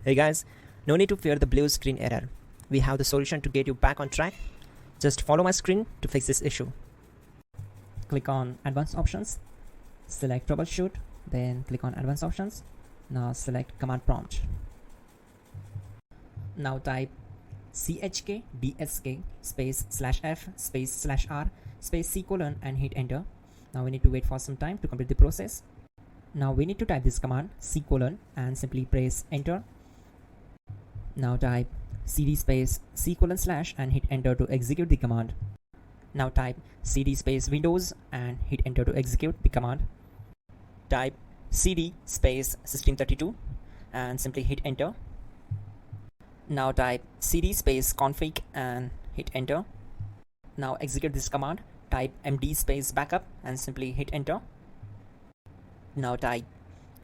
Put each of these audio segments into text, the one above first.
Hey guys, no need to fear the blue screen error. We have the solution to get you back on track. Just follow my screen to fix this issue. Click on Advanced Options, select Troubleshoot, then click on Advanced Options. Now select Command Prompt. Now type chk bsk space /f space /r space c : and hit enter. Now we need to wait for some time to complete the process. Now we need to type this command c : and simply press enter. Now type cd space c : / and hit enter to execute the command. Now type cd space Windows and hit enter to execute the command. Type cd space system32 and simply hit enter. Now type cd space config and hit enter. Now execute this command. Type md space backup and simply hit enter. Now type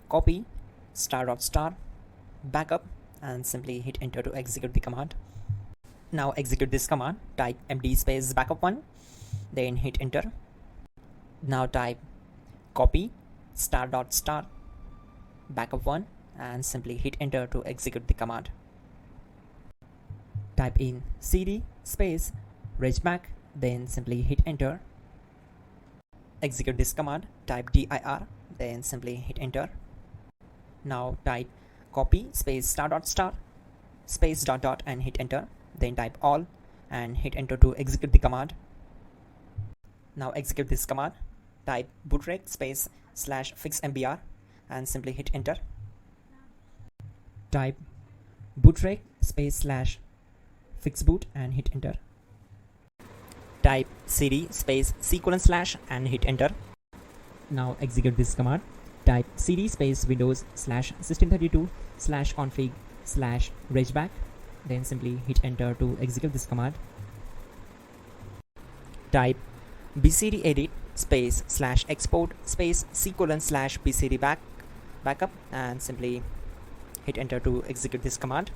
copy ** backup and simply hit enter to execute the command. Now execute this command. Type md space backup1, then hit enter. Now type copy ** backup1 and simply hit enter to execute the command. Type in cd space regback, then simply hit enter. Execute this command. Type dir, then simply hit enter. Now type copy space ** space ... and hit enter. Then type all and hit enter to execute the command. Now execute this command. Type bootrec space /fixmbr and simply hit enter. Type bootrec space /fixboot and hit enter. Type cd space c : / and hit enter. Now execute this command. Type cd space Windows /system32 /config /regback, then simply hit enter to execute this command. Type bcd edit space /export space c : /bcd backup and simply hit enter to execute this command.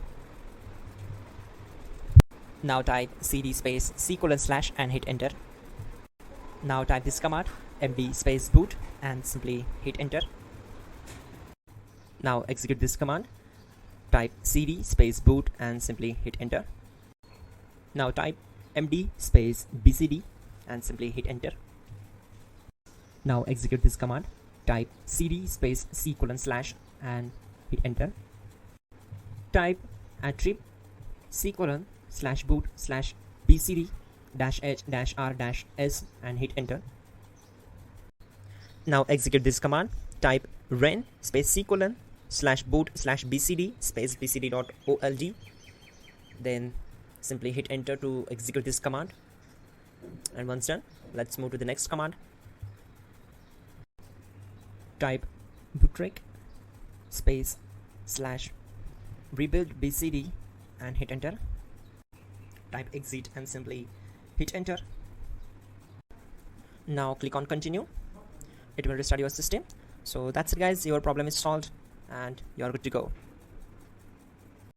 Now type cd space c : / and hit enter. Now type this command md space boot and simply hit enter. Now execute this command. Type cd space boot and simply hit enter. Now type md space bcd and simply hit enter. Now execute this command. Type cd space c : / and hit enter. Type attrib c : /boot /bcd -h -r -s and hit enter. Now execute this command. Type ren space c : /boot /bcd space bcd.old, then simply hit enter to execute this command. And once done, let's move to the next command. Type bootrec space /rebuild bcd and hit enter. Type exit and simply hit enter. Now click on continue. It will restart your system. So that's it guys, your problem is solved and you're good to go.